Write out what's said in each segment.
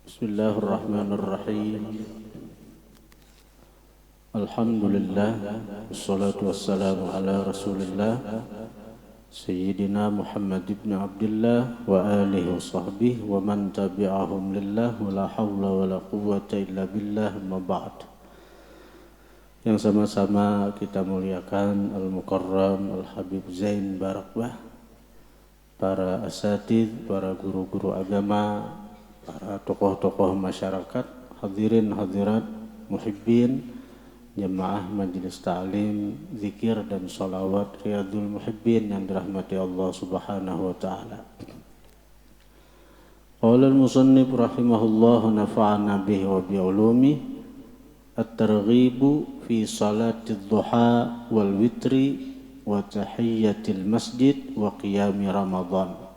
Bismillahirrahmanirrahim. Alhamdulillah, wassalatu wassalamu ala Rasulillah Sayyidina Muhammad ibn Abdullah wa alihi wa sahbihi wa man tabi'ahum lillah wa la hawla wa la quwwata illa billah ma ba'd. Yang sama-sama kita muliakan Al-Mukarram Al-Habib Zain Barakbah, para asatidz, para guru-guru agama, para tokoh-tokoh masyarakat, hadirin hadirat, muhibbin, jemaah majelis ta'lim, zikir dan sholawat riyadul muhibbin yang dirahmati Allah subhanahu wa ta'ala. Qala al-musannif rahimahullah nafa'ana bihi wa bi'ulumi at-targhibu fi salatid duha wal witri wa tahiyyatil masjid wa qiyami Ramadan.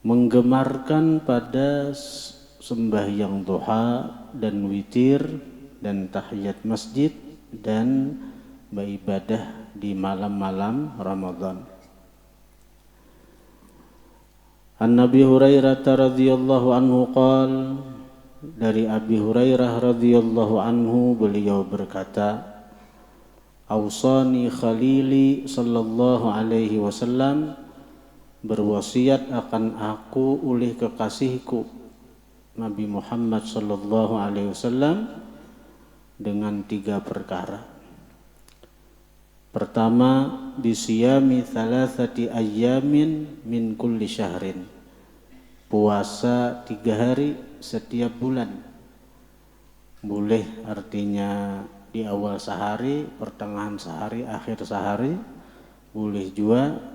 Menggemarkan pada sembahyang duha dan witir dan tahiyat masjid dan beribadah di malam-malam Ramadan. An-Nabi Hurairah radhiyallahu anhu qala, dari Abi Hurairah radhiyallahu anhu beliau berkata, Ausani Khalili sallallahu alaihi wasallam, berwasiat akan aku oleh kekasihku Nabi Muhammad sallallahu alaihi wasallam dengan 3 perkara. Pertama, bisiyami thalathati ayyamin min kulli syahrin, puasa 3 hari setiap bulan. Boleh artinya di awal sehari, pertengahan sehari, akhir sehari. Boleh juga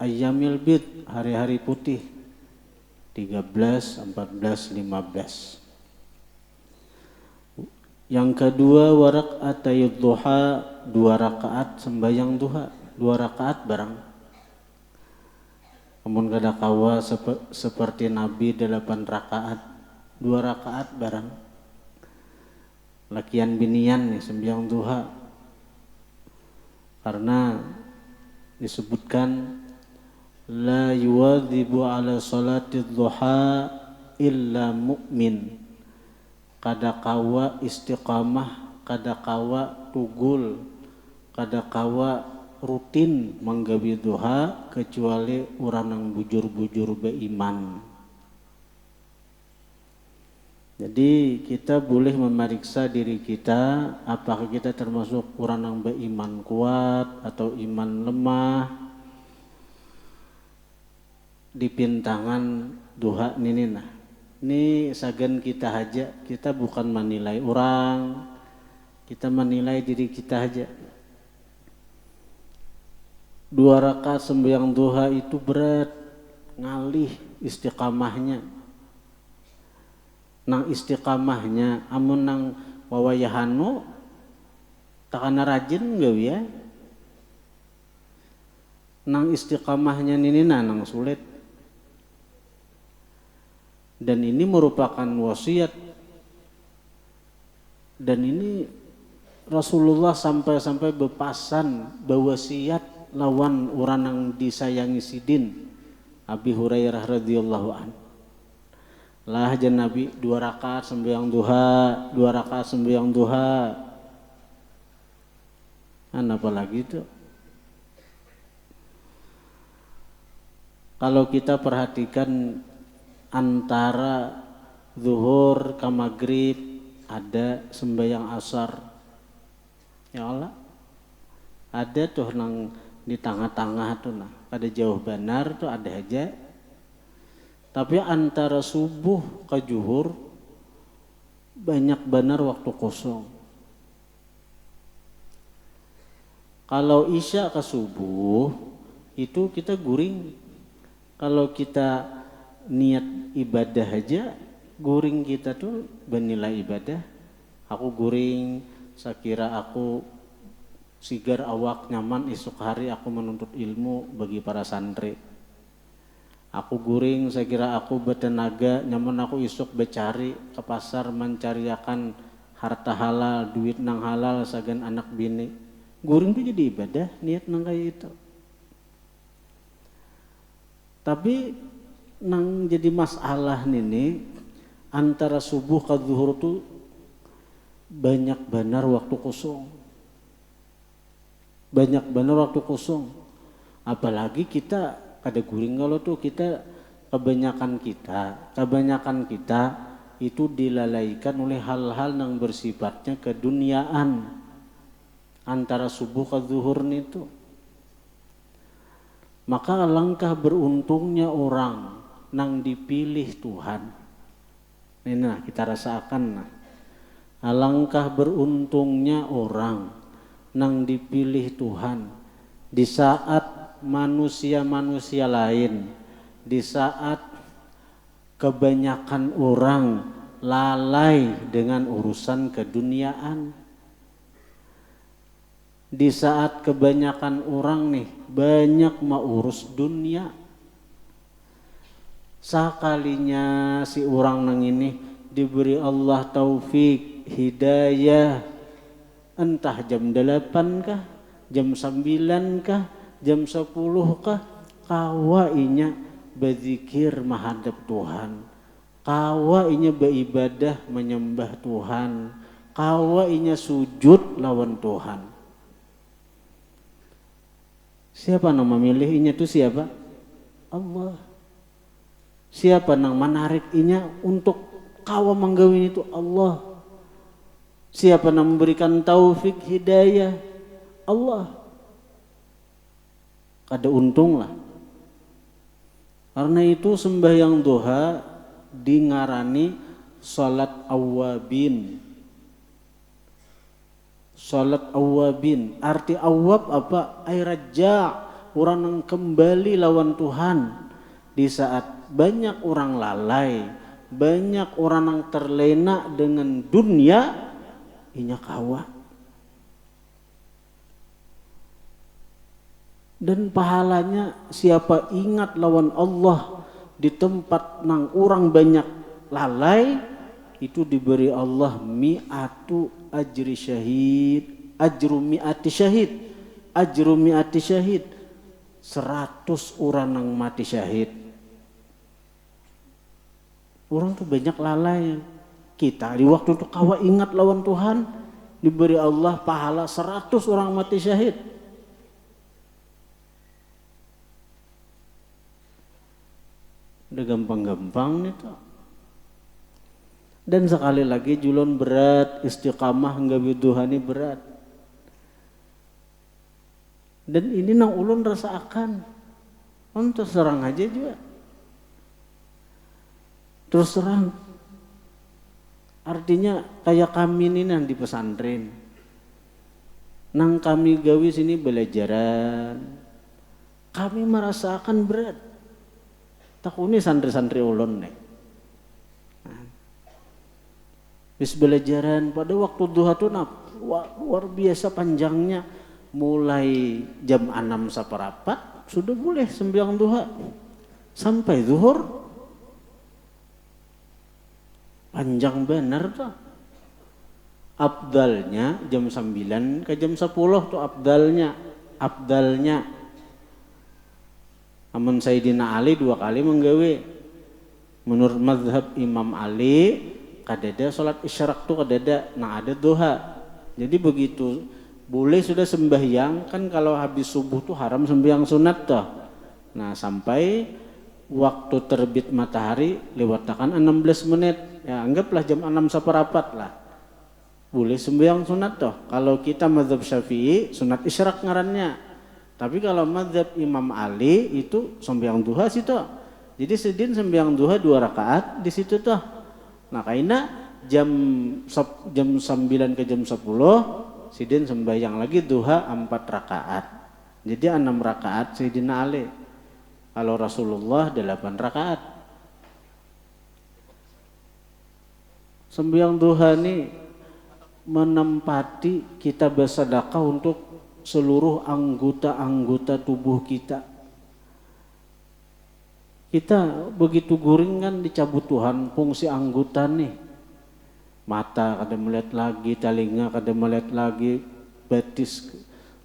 ayyamil bid, hari-hari putih, 13, 14, 15. Yang kedua, warak'atayud duha, 2 rakaat sembahyang duha, 2 rakaat barang. Namun kada kawa seperti Nabi 8 rakaat, 2 rakaat barang. Lakian binian nih sembahyang duha. Karena disebutkan la yuwadzibu ala salatid duha illa mu'min. Kada kawa istiqamah, kada kawa tugul, kada kawa rutin menggawi duha kecuali orang yang bujur-bujur beriman. Jadi kita boleh memeriksa diri kita, apakah kita termasuk orang yang beriman kuat atau iman lemah. Di pintangan duha ninina. Ini sagan kita aja, kita bukan menilai orang, kita menilai diri kita aja. 2 rakaat sembahyang duha itu berat, ngalih istiqamahnya. Nang istiqamahnya, amun nang wawayahanu, takana rajin gak ya? Nang istiqamahnya ninina nang sulit. Dan ini merupakan wasiat. Dan ini Rasulullah sampai bepasan bewasiat lawan orang yang disayangi sidin, Abi Hurairah radhiyallahu anhu. Lah jan Nabi 2 rakaat sembahyang duha, 2 rakaat sembahyang duha. Apalagi itu? Kalau kita perhatikan antara zuhur ke maghrib ada sembahyang asar, ya Allah, ada tuh nang di tengah-tengah tuh nah, pada jauh benar tuh ada aja. Tapi antara subuh ke zuhur banyak benar waktu kosong. Kalau isya ke subuh itu kita guring. Kalau kita niat ibadah aja, guring kita tuh bernilai ibadah. Aku guring, sekira aku sigar awak nyaman, esok hari aku menuntut ilmu bagi para santri. Aku guring, sekira aku bertenaga, nyaman aku esok becari ke pasar mencariakan harta halal, duit nang halal, sagan anak bini. Guring tuh jadi ibadah, niat nang kayak itu. Tapi nang jadi masalah nih antara subuh ke zuhur tuh banyak benar waktu kosong. Banyak benar waktu kosong. Apalagi kita kada guring kalau tuh kebanyakan kita itu dilalaikan oleh hal-hal yang bersifatnya keduniaan antara subuh ke zuhur itu. Maka alangkah beruntungnya orang nang dipilih Tuhan. Nah kita rasakan nah. Alangkah beruntungnya orang nang dipilih Tuhan di saat manusia-manusia lain, di saat kebanyakan orang lalai dengan urusan keduniaan, di saat kebanyakan orang nih banyak mau urus dunia. Sakalinya si orang nang ini diberi Allah taufik hidayah, entah jam 8 kah, jam 9 kah, jam 10 kah, kawainya berzikir menghadap Tuhan, kawainya beribadah menyembah Tuhan, kawainya sujud lawan Tuhan. Siapa yang memilihnya itu siapa? Allah. Siapa yang menariknya untuk kawa menggawin itu? Allah. Siapa yang memberikan taufik hidayah? Allah. Kada untung lah. Karena itu sembahyang duha dingarani salat awabin. Salat awabin. Arti awab apa? Ay raja, orang yang kembali lawan Tuhan. Di saat banyak orang lalai, banyak orang yang terlena dengan dunia, inya kawa. Dan pahalanya siapa ingat lawan Allah di tempat nang orang banyak lalai, itu diberi Allah mi'atu ajri syahid, ajru mi'ati syahid, ajru mi'ati syahid, 100 orang nang mati syahid. Orang tuh banyak lalai. Kita di waktu itu kawa ingat lawan Tuhan, diberi Allah pahala 100 orang mati syahid. Udah gampang-gampang nih tuh. Dan sekali lagi julon berat, istiqamah enggak biduhani berat. Dan ini nang ulun rasakan. Untuk serang aja juga. Terus terang, artinya kayak kami ini nang di pesantren, nang kami gawi sini belajaran, kami merasakan berat. Takuni santri-santri ulun nih. Bis belajaran pada waktu duha tuh luar biasa panjangnya, mulai jam 6 saparapat sudah boleh sembahyang duha sampai zuhur. Panjang benar tuh. Abdalnya jam 9 ke jam 10 tuh abdalnya. Amun Sayyidina Ali 2 kali menggawe. Menurut mazhab Imam Ali kadada salat isyraq tuh kadada ada duha. Jadi begitu boleh sudah sembahyang, kan kalau habis subuh tuh haram sembahyang sunat tuh. Nah sampai waktu terbit matahari lewatakan 16 menit. Ya anggaplah jam 6 saparapat lah. Boleh sembahyang sunat toh. Kalau kita mazhab Syafi'i sunat isyraq ngarannya. Tapi kalau mazhab Imam Ali itu sembahyang duha sih toh. Jadi sedin sembahyang duha 2 rakaat di situ toh. Nah kaina jam 9 ke jam 10 sidin sembahyang lagi duha 4 rakaat. Jadi 6 rakaat Sayyidina Ali. Kalau Rasulullah 8 rakaat. Sembahyang duha ini menempati kita bersedekah untuk seluruh anggota-anggota tubuh kita. Kita begitu guring kan dicabut Tuhan fungsi anggota nih. Mata kada melihat lagi, telinga kada melihat lagi, betis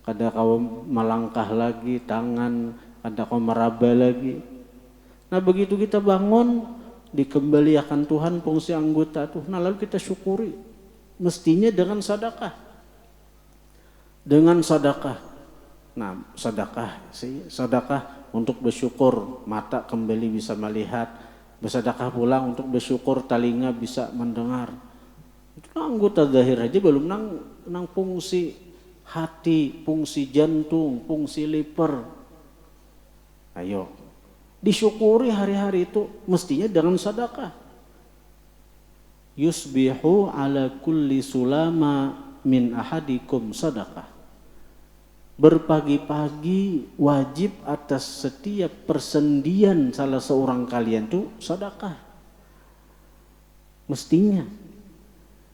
kada kau melangkah lagi, tangan kada kau meraba lagi. Nah begitu kita bangun, dikembalikan Tuhan fungsi anggota tuh. Nah lalu kita syukuri. Mestinya dengan sedekah. Dengan sedekah. Nah sedekah sih, sedekah untuk bersyukur, mata kembali bisa melihat. Bersedekah pula untuk bersyukur, telinga bisa mendengar. Itu anggota zahir aja belum nang fungsi hati, fungsi jantung, fungsi liver. Ayo, disyukuri hari-hari itu mestinya dengan sedekah. Yusbihu ala kulli sulama min ahadikum sedekah. Berpagi-pagi wajib atas setiap persendian salah seorang kalian tuh sedekah. Mestinya.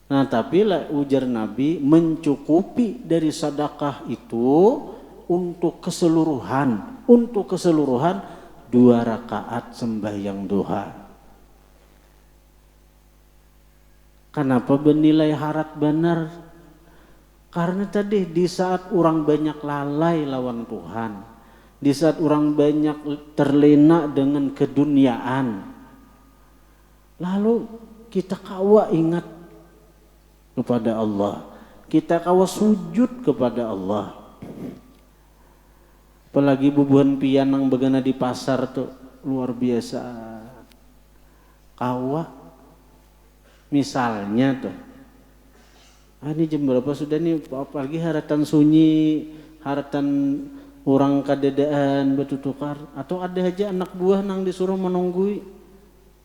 Nah tapi ujar Nabi mencukupi dari sedekah itu untuk keseluruhan 2 rakaat sembahyang duha. Kenapa bernilai harat benar? Karena tadi di saat orang banyak lalai lawan Tuhan, di saat orang banyak terlena dengan keduniaan, lalu kita kawa ingat kepada Allah, kita kawa sujud kepada Allah. Apalagi bubuhan pianang begana di pasar tuh luar biasa. Kawa misalnya tuh, ini jam berapa sudah nih, apalagi haratan sunyi, haratan orang kadedaan bertutukar, atau ada aja anak buah nang disuruh menunggui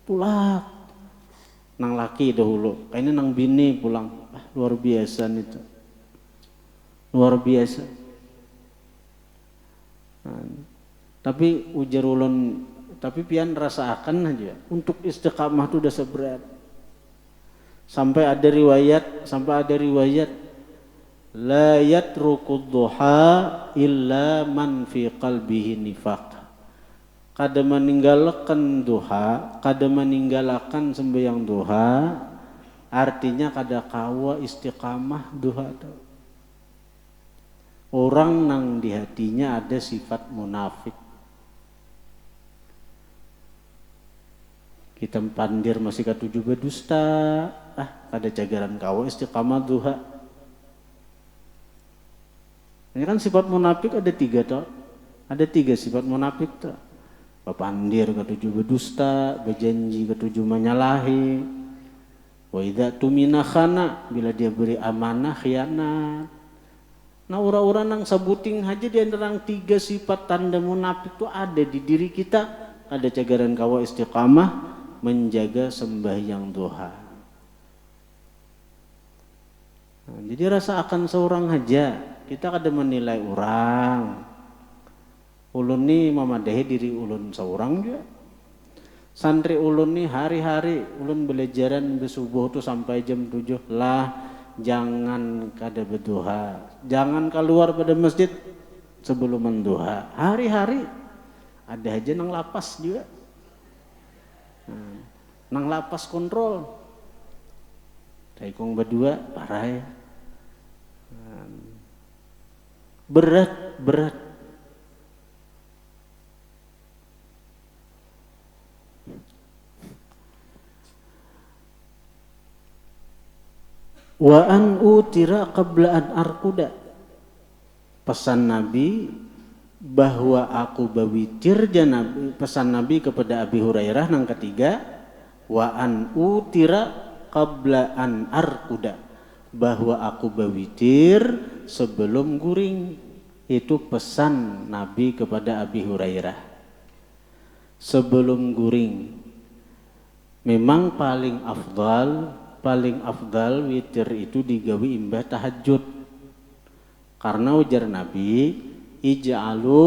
pulang, nang laki dahulu, kayaknya nang bini pulang, luar biasa nih tuh, luar biasa. Nah, tapi ujar ulun, tapi pian rasakan aja, untuk istiqamah tuh udah seberat. Sampai ada riwayat la yatrukud duha illa man fi qalbihi nifaq. Kada meninggalkan duha, kada meninggalkan sembahyang duha, artinya kada kawa istiqamah duha. Orang nang di hatinya ada sifat munafik. Kita pandir masih ketujuh berdusta, ada jagaran kawa istiqamah duha. Ini kan sifat munafik ada 3 toh. Ada 3 sifat munafik toh. Papandir ketujuh berdusta, berjanji ketujuh menyalahi. Wa idza tumina khana, bila dia beri amanah khianat. Nah orang-orang nang sabuting aja di antara 3 sifat tanda munafik itu ada di diri kita. Ada jagaran kawa istiqamah, menjaga sembahyang duha. Nah, jadi rasa akan seorang aja, kita kada menilai orang. Ulun ni memadahi diri ulun seorang juga. Santri ulun ni hari-hari ulun belajaran bersubuh tu sampai jam 7 lah, jangan kada berduha, jangan keluar pada masjid sebelum menduha. Hari-hari ada aja nang lapas juga. Nang lapas kontrol. Taikong berdua parah ya. Berat. Wa an utira qabla an arquda. Pesan Nabi bahwa aku bawitir Nabi, pesan Nabi kepada Abi Hurairah nang ketiga, wa an utira qabla an arquda, bahwa aku bawitir sebelum guring. Itu pesan Nabi kepada Abi Hurairah sebelum guring. Memang paling afdal witir itu digawi imbah tahajud, karena ujar Nabi, ij'alu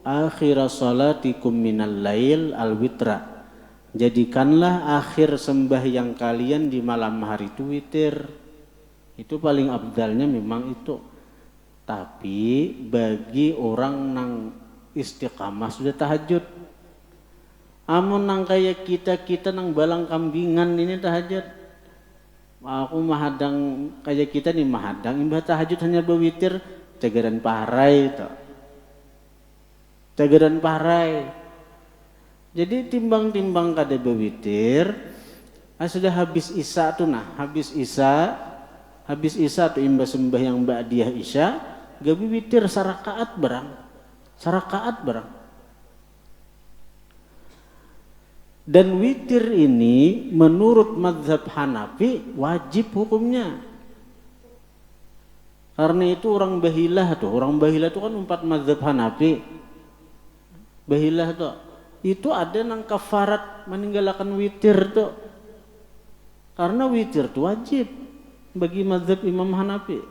akhir salatikum minal lail al-witra. Jadikanlah akhir sembahyang kalian di malam hari itu witir. Itu paling afdalnya memang itu. Tapi bagi orang nang istiqamah sudah tahajud. Amun nang kayak kita nang balang kambingan ini tahajud. Aku mahadang kayak kita nih mahadang imbah tahajud hanya berwitir. Cagaran parai itu. Cagaran parai. Jadi timbang-timbang kada bewitir, sudah habis isya tuh nah, habis isya tuh imbas sembahyang ba'diyah isya, gabi witir sarakaat barang. Dan witir ini menurut mazhab Hanafi wajib hukumnya. Karena itu orang bahilah tuh kan empat mazhab Hanafi. Bahilah tuh itu ada nang kafarat meninggalkan witir tuh. Karena witir itu wajib bagi mazhab Imam Hanafi.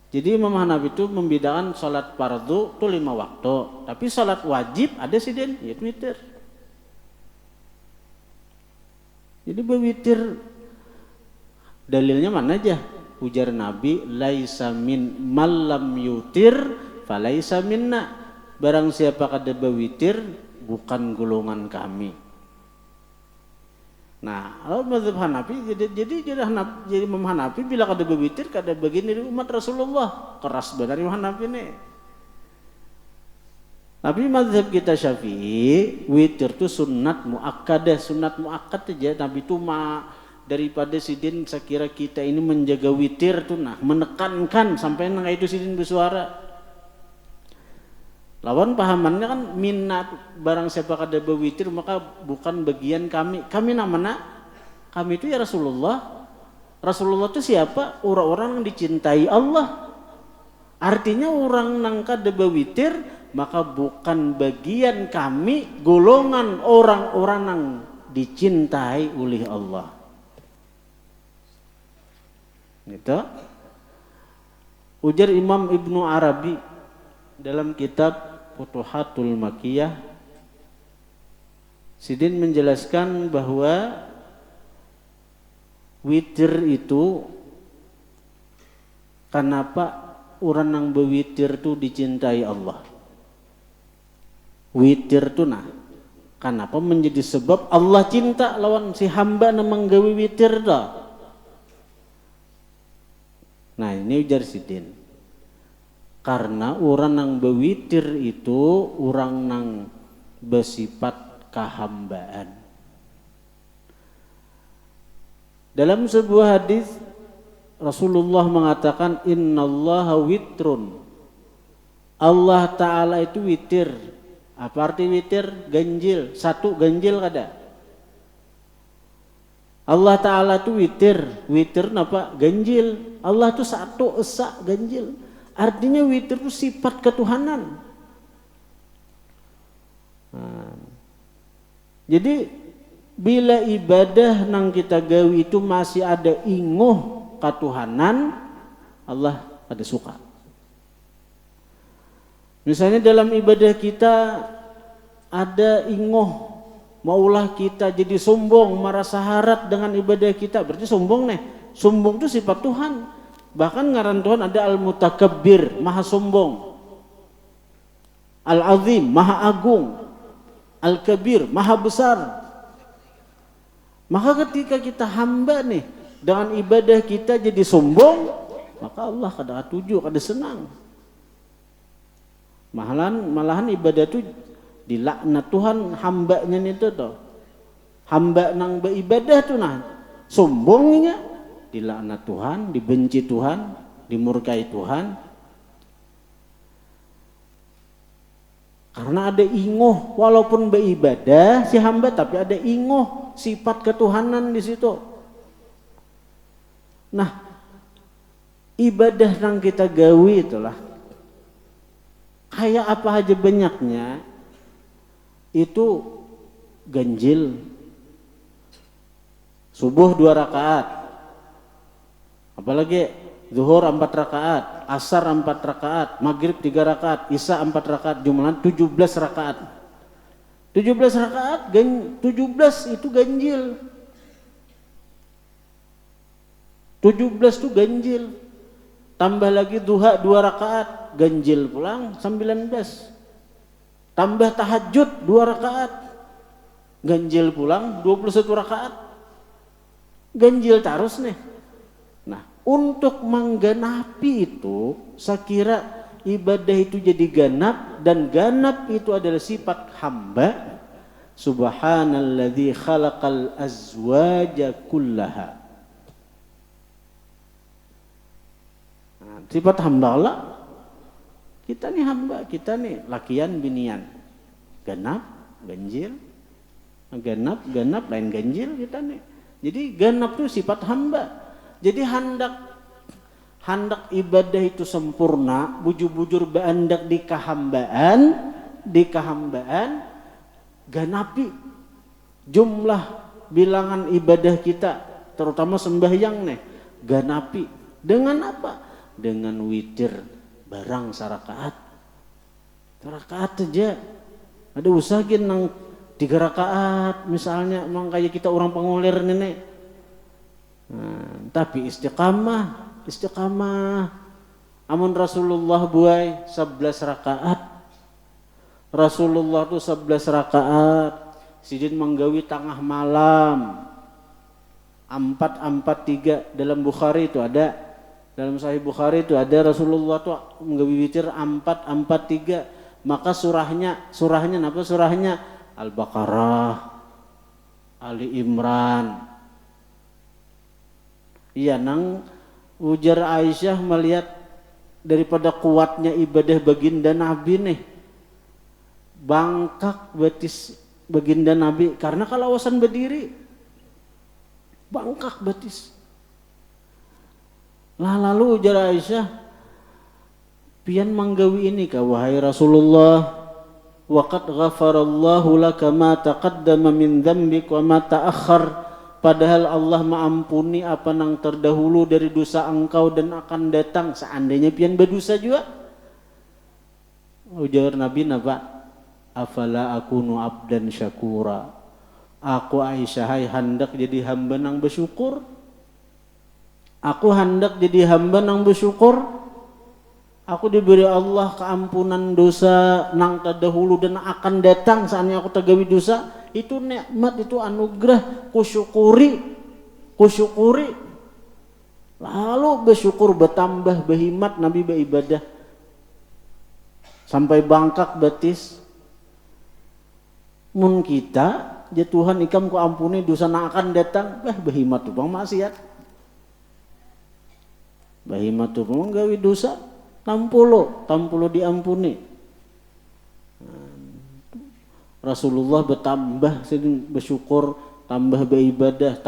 Jadi Imam Hanafi itu membedakan salat fardu itu 5 waktu, tapi salat wajib ada sidin yaitu witir. Jadi berwitir dalilnya mana aja? Ujar Nabi, laisa min malam yutir falaisa minna. Barang siapa kada berwitir bukan golongan kami. Nah, kalau mazhab Hanafi jadi Imam Hanafi bila kada berwitir kada bagian dari umat Rasulullah. Keras benar Imam Hanafi nih. Tapi mazhab kita Syafi'i, witir itu sunat muakkadah, sunat muakkad aja. Nabi itu daripada sidin sekira kita ini menjaga witir tuh nah, menekankan sampai nang itu sidin bersuara. Lawan pahamannya kan minat barang siapa kada berwitir maka bukan bagian kami. Kami namanya kami itu ya Rasulullah. Rasulullah itu siapa? Orang-orang yang dicintai Allah. Artinya orang nang kada berwitir maka bukan bagian kami, golongan orang-orang yang dicintai oleh Allah. Gitu. Ujar Imam Ibnu Arabi dalam kitab Futuhatul Makkiyah, sidin menjelaskan bahwa witir itu kenapa orang yang berwitir itu dicintai Allah. Witir itu nah, kenapa menjadi sebab Allah cinta lawan si hamba yang menggawi witir dah. Nah ini ujar sidin. Karena orang yang berwitir itu orang yang bersifat kehambaan. Dalam sebuah hadis Rasulullah mengatakan innallaha witrun. Allah Ta'ala itu witir. Apa arti witir? Ganjil. Satu ganjil kada. Allah Ta'ala itu witir. Witir apa? Ganjil. Allah itu satu esa ganjil. Artinya witir itu sifat ketuhanan. Nah, jadi bila ibadah nang kita gawi itu masih ada inguh ketuhanan, Allah ada suka. Misalnya dalam ibadah kita ada inguh, maulah kita jadi sombong, merasa harat dengan ibadah kita, berarti sombong nih. Sombong itu sifat Tuhan. Bahkan ngaran Tuhan ada Al-Mutakabbir, maha sombong. Al-Azim, maha agung. Al-Kabir, maha besar. Maka ketika kita hamba nih, dengan ibadah kita jadi sombong, maka Allah kada tuju, kada senang. Malahan ibadah itu dilaknat Tuhan hambanya itu tuh. Hamba nang beribadah tuh nah, sombongnya dilaknat Tuhan, dibenci Tuhan, dimurkai Tuhan. Karena ada inguh, walaupun beribadah si hamba tapi ada inguh sifat ketuhanan di situ. Nah, ibadah yang kita gawi itulah kayak apa aja banyaknya itu ganjil. Subuh 2 rakaat. Apalagi zuhur 4 rakaat, asar 4 rakaat, maghrib 3 rakaat, isya 4 rakaat, jumlah 17 rakaat. 17 rakaat, 17 itu ganjil. 17 itu ganjil. Tambah lagi duha 2 rakaat, ganjil pulang 19. Tambah tahajud 2 rakaat, ganjil pulang 21 rakaat. Ganjil terus nih. Nah, untuk menggenapi itu, saya kira ibadah itu jadi ganap, dan ganap itu adalah sifat hamba. Subhanalladzi khalaqal azwaja kullaha. Nah, sifat hamba Allah. Kita nih hamba, kita nih lakian binian. Genap, ganjil. Genap lain ganjil kita nih. Jadi genap itu sifat hamba. Jadi hendak ibadah itu sempurna, bujur-bujur beandak di kehambaan, ganapi jumlah bilangan ibadah kita, terutama sembahyang nih, ganapi dengan apa? Dengan witir barang sarakaat aja. Ada usahain nang 3 rakaat misalnya, emang kayak kita orang pengulir nenek. Nah, tapi istiqamah. Amun Rasulullah buai 11 rakaat. Rasulullah tuh 11 rakaat. Sidin menggawi tengah malam. 4-4-3 dalam Bukhari itu ada. Dalam Sahih Bukhari itu ada Rasulullah tuh menggawi witir 4-4-3. Maka surahnya apa surahnya? Al-Baqarah, Ali Imran. Iya nang ujar Aisyah melihat daripada kuatnya ibadah baginda Nabi nih, bangkak betis baginda Nabi karena kalawasan berdiri, bangkak betis. Lalu ujar Aisyah, pian manggawi ini ka wahai Rasulullah, waqad ghafarallahu laka ma taqaddama min dzambik wa ma ta'akhkhar. Padahal Allah mengampuni apa yang terdahulu dari dosa engkau dan akan datang seandainya pian berdosa juga. Ujar Nabi napa? Afala akunu abdan syakura. Aku Aisyah hendak jadi hamba nang bersyukur. Aku hendak jadi hamba nang bersyukur. Aku diberi Allah keampunan dosa nang terdahulu dan akan datang saatnya aku tergawi dosa. Itu nikmat, itu anugerah, kusyukuri. Lalu bersyukur bertambah berhimat Nabi beribadah sampai bangkak betis. Mun kita ya Tuhan ikam ku ampuni dosa nang akan datang, berhimat tuh bang maksiat. Berhimat tuh bang gawi dosa 60 diampuni. Rasulullah bertambah bersyukur, tambah beribadah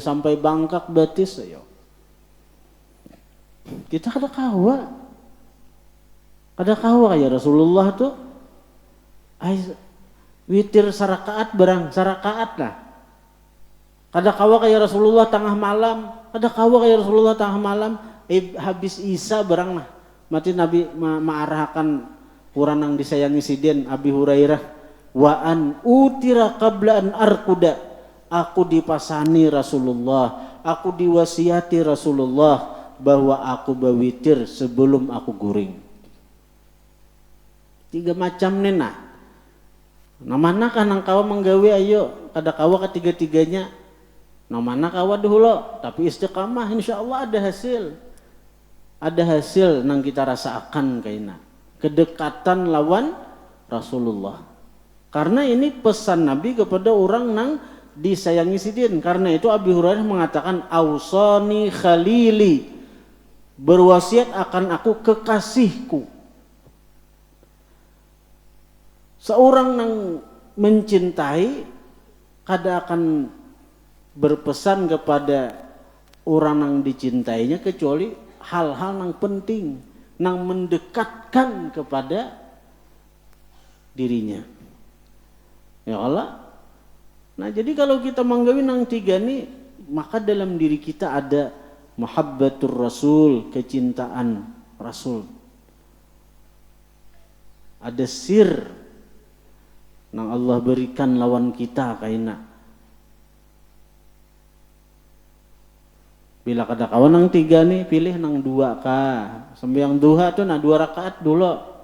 sampai bangkak betis. Ayo. Kita kada kawa ya Rasulullah tuh witir sarakaat barang sarakaat lah. Kada kawa kayak Rasulullah tengah malam, habis Isya barang lah. Mati Nabi ma'arahkan kurang yang disayangi sidin Abi Hurairah. Wa an utira qabla an arkuda. Aku dipasani Rasulullah, aku diwasiati Rasulullah bahwa aku bawitir sebelum aku guring. 3 macam nena. Nah mana kan nang kawa menggawe ayo kada kawa ketiga-tiganya. Nah mana kawa dulu tapi istiqamah insyaallah ada hasil. Ada hasil nang kita rasakan kaina. Kedekatan lawan Rasulullah. Karena ini pesan Nabi kepada orang nang disayangi sidin. Karena itu Abi Hurairah mengatakan ausani khalili, berwasiat akan aku kekasihku. Seorang nang mencintai kada akan berpesan kepada orang nang dicintainya kecuali hal-hal nang penting, nang mendekatkan kepada dirinya. Ya Allah. Nah jadi kalau kita menggawi nang 3 nih, maka dalam diri kita ada muhabbatur Rasul, kecintaan Rasul. Ada sir nang Allah berikan lawan kita kaina. Bila kada kawan nang 3 nih, pilih nang 2 kah. Sembahyang duha tuh 2 rakaat dulu.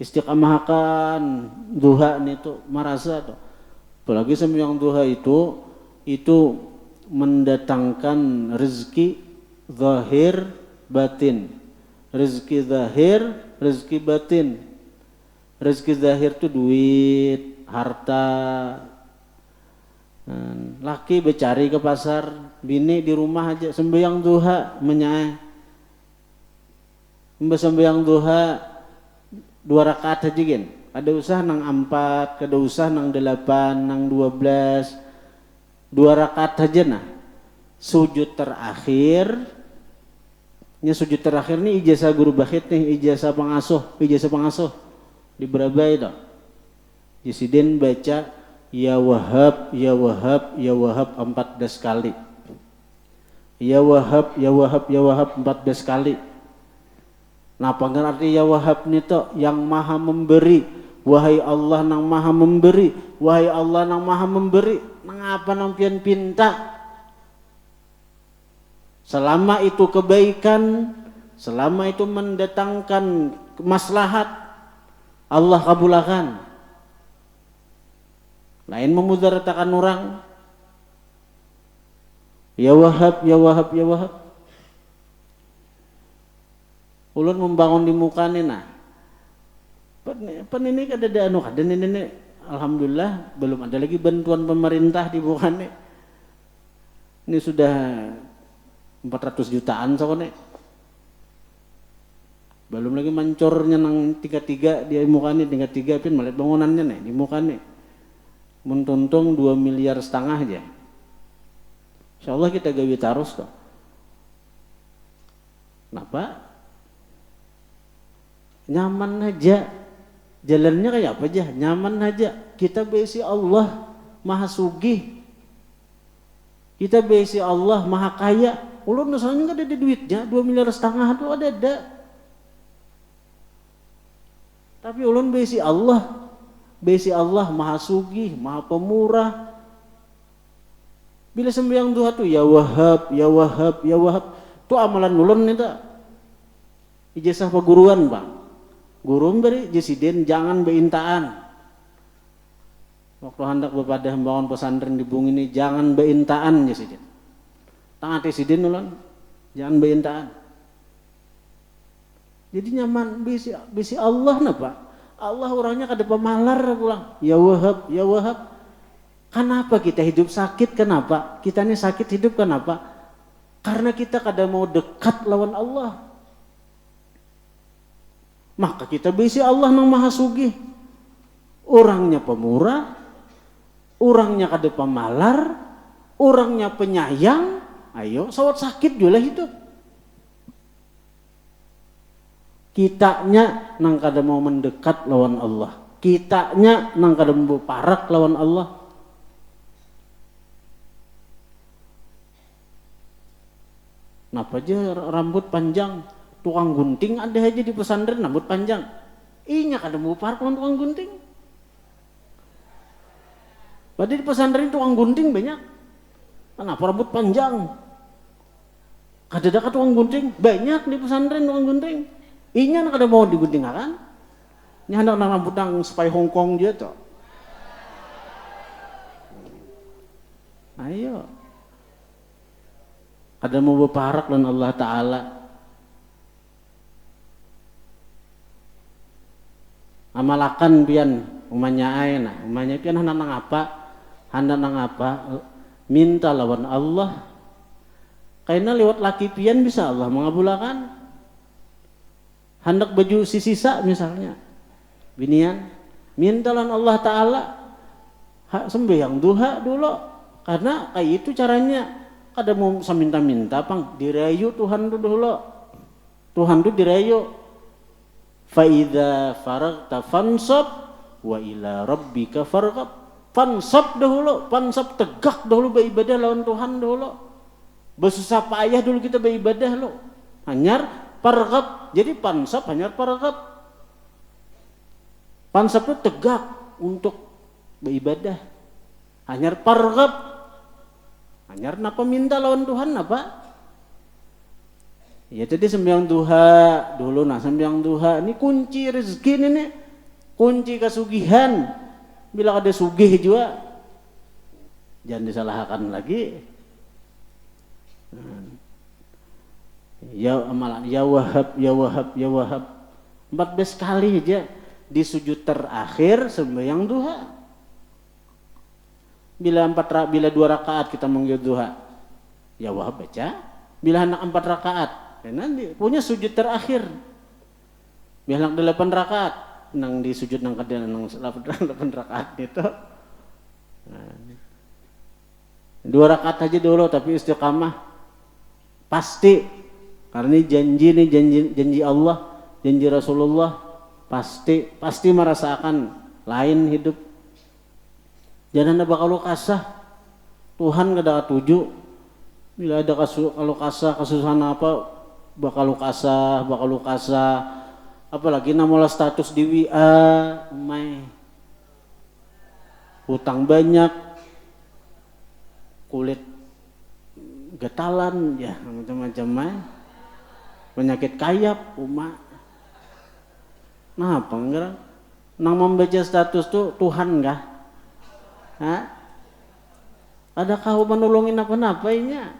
Istiqamahkan duha nih tuh merasa tuh. Apalagi sembahyang duha itu mendatangkan rezeki zahir batin. Rezeki zahir, rezeki batin. Rezeki zahir tuh duit, harta. Laki bercari ke pasar, bini di rumah aja sembahyang duha menyai. Sembahyang duha 2 rakaat aja kan. Ada usah nang 4, ada usah nang 8, nang 12. 2 rakaat aja nah. Sujud terakhir. Sujud terakhir nih ijazah guru bakhit nih, ijazah pengasuh. Di Berabai toh. Presiden baca Ya Wahab, Ya Wahab, Ya Wahab 14 kali. Ya Wahab, Ya Wahab, Ya Wahab 14 kali. Nah, panggil arti Ya Wahab nih toh, yang maha memberi. Wahai Allah nang maha memberi. Wahai Allah nang maha memberi. Nang apa nang pian pinta. Selama itu kebaikan, selama itu mendatangkan maslahat, Allah kabulkan. Lain memudaratakan orang. Ya Wahab, Ya Wahab, Ya Wahab. Ulun membangun di muka nih nah. Pen ini kada ada anu kada ini alhamdulillah belum ada lagi bantuan pemerintah di muka nih. Ini sudah 400 jutaan soalnya. Belum lagi mancornya nang 3 di muka nih, 3 pin melihat bangunannya nih di muka nih. Mentuntung 2,5 miliar aja. Insyaallah kita gawe tarus kok. Kenapa? Nyaman aja. Jalannya kayak apa aja? Nyaman aja. Kita besi Allah Maha Sugih. Kita besi Allah Maha Kaya. Ulun misalnya enggak ada duitnya, 2,5 miliar itu ada. Tapi ulun besi Allah. Besi Allah Maha Sugih, Maha Pemurah. Bila sembahyang duha tuh Ya Wahab, Ya Wahab, Ya Wahab. Itu amalan ulun nih tak. Ijazah perguruan bang. Guru beri jesiden jangan beintaan. Waktu hendak bepada membangun pesantren di Bung ini jangan beintaan jesiden. Tangan presiden ulun jangan beintaan. Jadi nyaman bisi Allah napa? Allah orangnya kada pemalar pulang. Ya Wahab, Ya Wahab. Kenapa kita hidup sakit? Kenapa? Kita ini sakit hidup kenapa? Karena kita kada mau dekat lawan Allah. Maka kita bisi Allah nang Maha Sugih. Orangnya pemurah, orangnya kada pemalar, orangnya penyayang. Ayo, sawat sakit juga hidup. Kitanya nang kada mau mendekat lawan Allah. Kitanya nang kada mau parak lawan Allah. Napa aja rambut panjang, tukang gunting ada aja di pesantren rambut panjang. Inya kada mau parak lawan tukang gunting. Padahal di pesantren tukang gunting banyak. Kenapa rambut panjang? Kada ada tukang gunting banyak di pesantren tukang gunting. Inya nak ada mau digunting kan? Ini hendak nang rambut nang spy Hong Kong dia tuh. Ayo. Ada mau berparak dan Allah Ta'ala. Amalakan pian umanya aina, umanya pian hendak nang apa? Hendak nang apa? Minta lawan Allah. Karena lewat laki pian bisa Allah mengabulkan. Hendak baju sisa misalnya binian minta lawan Allah Ta'ala sembahyang duha dulu karena kayak itu caranya kada mau minta-minta pang dirayu Tuhan dulu Tuhan tuh dirayu fa idza faragta fansab wa ila rabbika farghab fansab dahulu fansab tegak dahulu beribadah lawan Tuhan dulu bersusah payah dulu kita beribadah lo hanyar parghab, jadi pansab hanya parghab. Pansab itu tegak untuk beribadah. Hanya parghab. Hanya napa minta lawan Tuhan apa? Ya jadi sembahyang duha dulu nah sembahyang duha ini kunci rezeki ini kunci kesugihan. Bila ada sugih juga jangan disalahkan lagi. Ya amalan Ya Wahab, Ya Wahab, Ya Wahab 14 kali aja di sujud terakhir sembahyang duha. Bila 2 rakaat kita menggil duha, ya wah baca. Bila hendak 4 rakaat, ya nanti punya sujud terakhir. Bila hendak 8 rakaat, nang di sujud nang kada nang 8 rakaat itu. Nah, 2 rakaat aja dulu tapi istiqamah pasti, karena ini janji Allah, janji Rasulullah, pasti merasakan lain hidup. Jangan ada bakal kasah. Tuhan kada tuju. Bila ada kalau kasah kesusahan apa bakal kasah. Apalagi namola status di WA, hutang banyak, kulit getalan, ya macam-macam, penyakit kayap, Nah apa enggak? Nang membaca status tuh Tuhan enggak? Ada kau menolongin apa-apanya?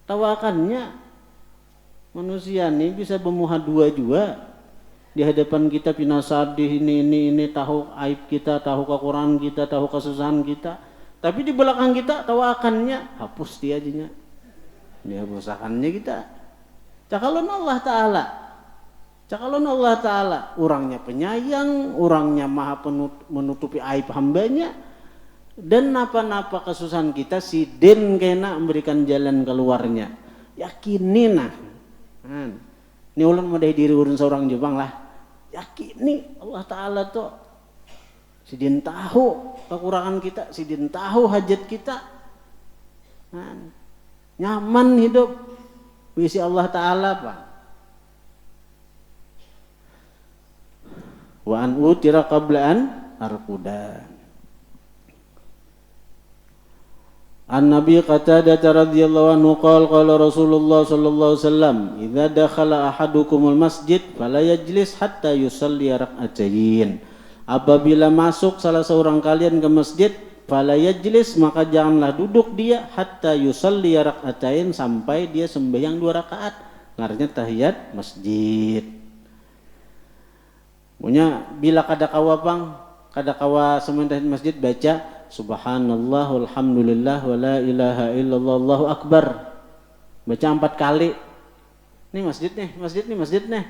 Tawakannya. Manusia ini bisa bermuha dua juga di hadapan kita, pinasadih ini tahu aib kita, tahu kekurangan kita, tahu kesusahan kita. Tapi di belakang kita tawakannya hapus dia aja. Dia hapusakannya kita. Cakalon Allah Ta'ala, orangnya penyayang, orangnya maha menutupi aib hambanya, dan napa-napa kesusahan kita si den kena memberikan jalan keluarnya. Yakini nah. Ini ulun mau dari diri urun seorang Jepang lah. Yakini Allah Ta'ala tuh si den tahu kekurangan kita, si den tahu hajat kita. Nyaman hidup bisi Allah Ta'ala Pak. Wa an utira qablaan arqudan. An-Nabi Qatadah radhiyallahu anhu qala Rasulullah sallallahu alaihi wasallam, "Idza dakhala ahadukumul masjid fala yajlis hatta yusalli rak'atayn." Apabila masuk salah seorang kalian ke masjid, fala yajlis, maka janganlah duduk dia hatta yusalli rak'atayn, sampai dia sembahyang 2 rakaat. Artinya tahiyat masjid. Punya bila kada kawa sementara masjid baca Subhanallah walhamdulillah wa la ilaha illallah Allahu akbar. Baca 4 kali. Ini masjid nih.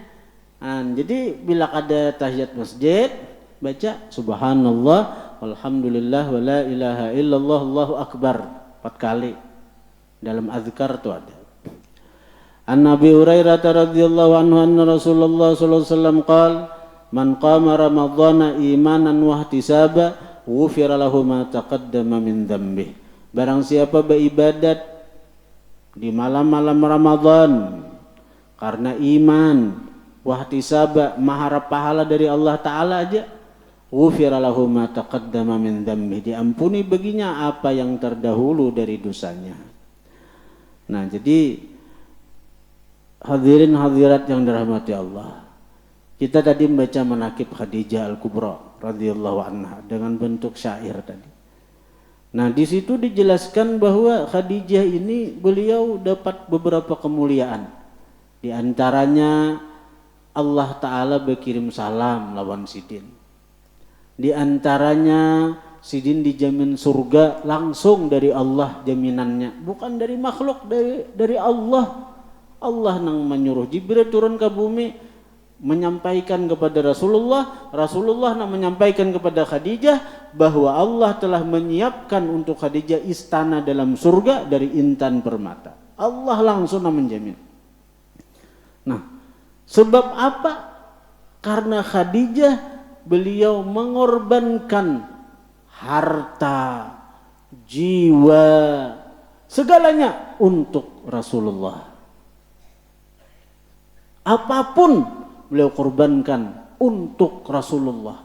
Jadi bila ada tahiyat masjid, baca Subhanallah walhamdulillah wa la ilaha illallah Allahu akbar 4 kali. Dalam azkar itu ada. An Nabi Hurairah radhiyallahu anhu anna Rasulullah sallallahu alaihi wasallam qala, "Man qama ramadhana imanan wa ihtisaba ghufira lahu ma taqaddama min dzambih." Barang siapa beribadat di malam-malam Ramadan karena iman, wahtisaba, mengharap pahala dari Allah Ta'ala aja, ghufira lahu ma taqaddama min dzambih, diampuni baginya apa yang terdahulu dari dosanya. Nah, jadi hadirin hadirat yang dirahmati Allah, kita tadi membaca manaqib Khadijah Al-Kubra radhiyallahu anha dengan bentuk syair tadi. Nah, di situ dijelaskan bahwa Khadijah ini beliau dapat beberapa kemuliaan. Di antaranya Allah Ta'ala berkirim salam lawan Sidin. Di antaranya Sidin dijamin surga langsung dari Allah jaminannya, bukan dari makhluk, dari Allah. Allah nang menyuruh Jibril turun ke bumi menyampaikan kepada Rasulullah nak menyampaikan kepada Khadijah bahwa Allah telah menyiapkan untuk Khadijah istana dalam surga dari intan permata. Allah langsung menjamin. Nah, sebab apa? Karena Khadijah beliau mengorbankan harta, jiwa, segalanya untuk Rasulullah. Apapun beliau korbankan untuk Rasulullah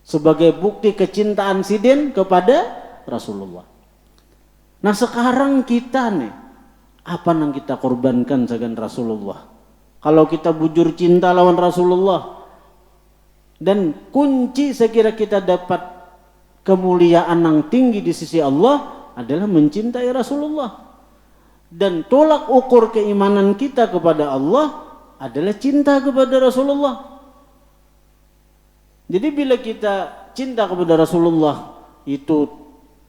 sebagai bukti kecintaan Sidin kepada Rasulullah. Nah, sekarang kita nih, apa yang kita korbankan dengan Rasulullah? Kalau kita bujur cinta lawan Rasulullah, dan kunci sekira kita dapat kemuliaan yang tinggi di sisi Allah adalah mencintai Rasulullah. Dan tolak ukur keimanan kita kepada Allah adalah cinta kepada Rasulullah. Jadi bila kita cinta kepada Rasulullah itu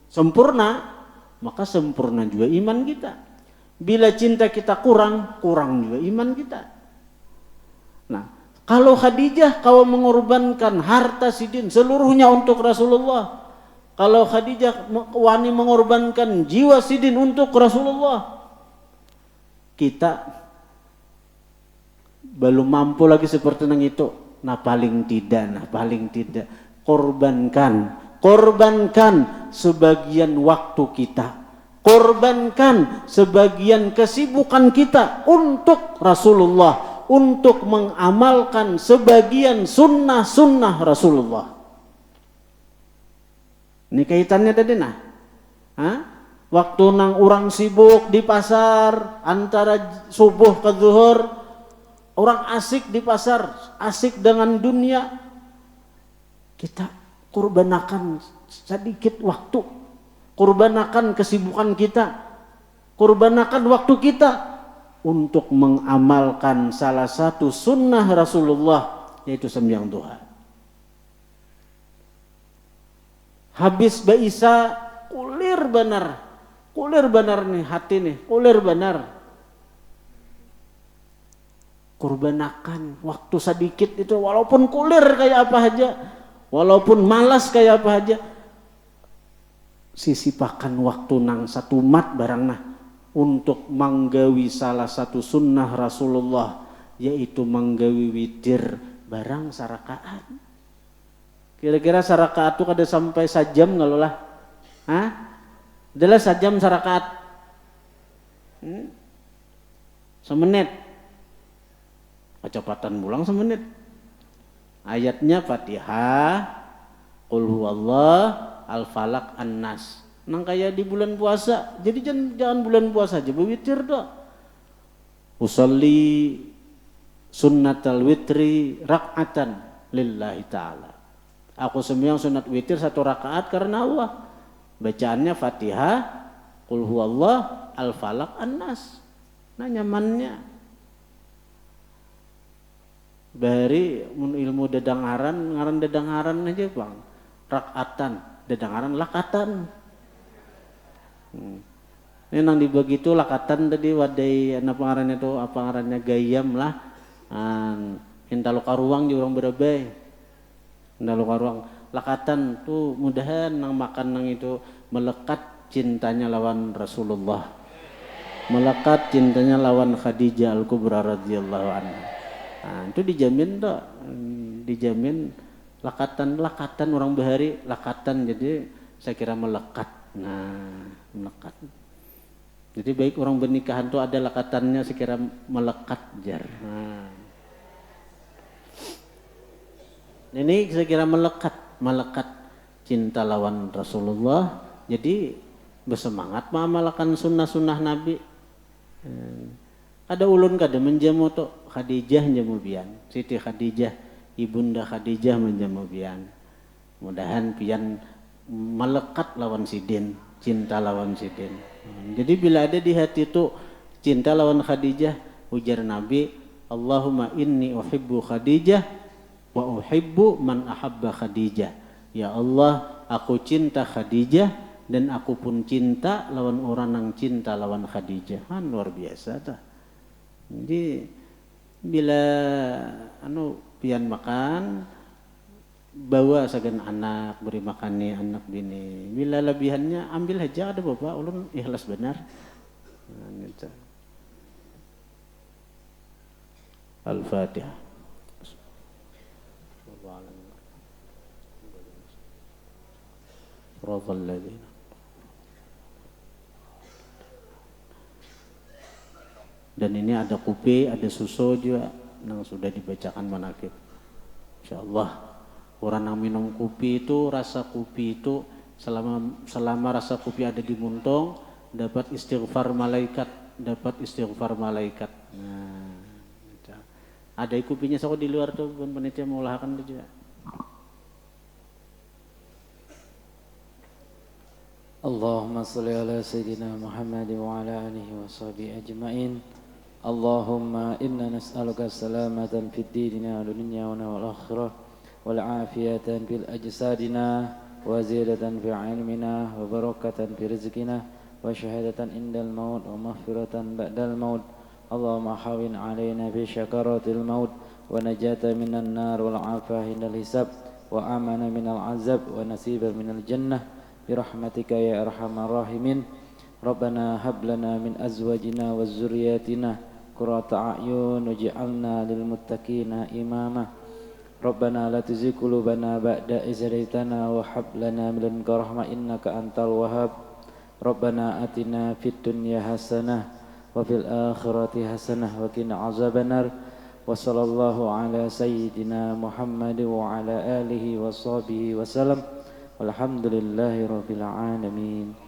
sempurna, maka sempurna juga iman kita. Bila cinta kita kurang, kurang juga iman kita. Nah, kalau Khadijah kau mengorbankan harta sidin seluruhnya untuk Rasulullah, kalau Khadijah wani mengorbankan jiwa sidin untuk Rasulullah, kita belum mampu lagi seperti nang itu. Nah paling tidak korbankan sebagian waktu kita, korbankan sebagian kesibukan kita untuk Rasulullah, untuk mengamalkan sebagian sunnah-sunnah Rasulullah. Ini kaitannya tadi nah. Waktu nang orang sibuk di pasar antara subuh ke zuhur, orang asik di pasar, asik dengan dunia, kita kurbanakan sedikit waktu, kurbanakan kesibukan kita, kurbanakan waktu kita untuk mengamalkan salah satu sunnah Rasulullah, yaitu sembahyang duha. Habis Baisa kulir benar nih hati nih, kulir benar. Kurbanakan waktu sedikit itu, walaupun kulir kayak apa aja, walaupun malas kayak apa aja, sisipakan waktu nang satu mat barang nah untuk manggawi salah satu sunnah Rasulullah, yaitu manggawi witir barang sarakaat. Kira-kira sarakaat itu kada sampai sajam kalau lah, adalah sajam sarakaat, semenit, kecepatan pulang semenit. Ayatnya Fatihah, Qul huwallah, Al-Falaq, An-Nas. Nang kayak di bulan puasa. Jadi jangan bulan puasa aja berwitir dah. Usolli sunnatal witri rak'atan lillahi ta'ala. Aku sembahyang sunat witir 1 rakaat karena Allah. Bacaannya Fatihah, Qul huwallah, Al-Falaq, An-Nas. Nah nyamannya. Bari ilmu dedangaran, ngaran dedangaran aja bang. Rakatan, dedangaran lakatan. Ini nang dibagi itu lakatan tadi wadai apa ngarannya itu, apa ngarannya gayam lah. Hintalo karuang di orang berebay. Hintalo karuang. Lakatan tuh mudahan nang makan nang itu melekat cintanya lawan Rasulullah. Melekat cintanya lawan Khadijah Al-Kubra radhiyallahu anha. Itu dijamin tuh, dijamin lakatan orang bahari lakatan, jadi saya kira melekat. Nah, melekat. Jadi baik orang bernikahan tuh ada lakatannya, saya kira melekat jar. Nah. Ini saya kira melekat cinta lawan Rasulullah. Jadi bersemangat mengamalkan sunnah-sunnah Nabi. Ada ulun kada menjamu tuh Khadijah menjamu bian, Siti Khadijah, Ibunda Khadijah menjamu bian. Mudahan pian melekat lawan sidin, cinta lawan sidin. Jadi bila ada di hati itu cinta lawan Khadijah, ujar Nabi, Allahumma inni uhibbu Khadijah wa uhibbu man ahabba Khadijah. Ya Allah, aku cinta Khadijah dan aku pun cinta lawan orang yang cinta lawan Khadijah. Luar biasa dah. Jadi bila pian makan, bawa sagan anak, beri makan nih anak bini. Bila lebihannya ambil aja, ada bapak ulun ikhlas benar. Gitu. Al-Fatihah. Dan ini ada kopi, ada susu juga yang sudah dibacakan manakib. Insyaallah orang yang minum kopi itu, rasa kopi itu selama rasa kopi ada di muntung, dapat istighfar malaikat, Nah, ada kopinya sok di luar tuh, panitia mau lahkan itu juga. Allahumma salli ala Sayyidina Muhammad wa ala alihi wa sahbihi ajma'in. Allahumma inna nas'aluka salamatan fid dinina wa dunya wa wal akhirah والعافية في أجسادنا وزيادة في علمنا وبركة في رزقنا وشهادة عند الموت ومغفرة بعد الموت اللهم حاول علينا في شكرات الموت ونجاة من النار والعافية عند الحساب وأمن من العذاب ونسيب من الجنة برحمتك يا أرحم الراحمين ربنا هب لنا من أزواجنا وذرياتنا قرة أعين واجعلنا للمتقين إماما ربنا لا تزغ قلوبنا بعد إذ هديتنا وهب لنا من لدنك رحمة إنك أنت الوهاب ربنا آتنا في الدنيا حسنة وفي الآخرة حسنة وقنا عذاب النار وصلى الله على سيدنا محمد وعلى آله وصحبه وسلم والحمد لله رب العالمين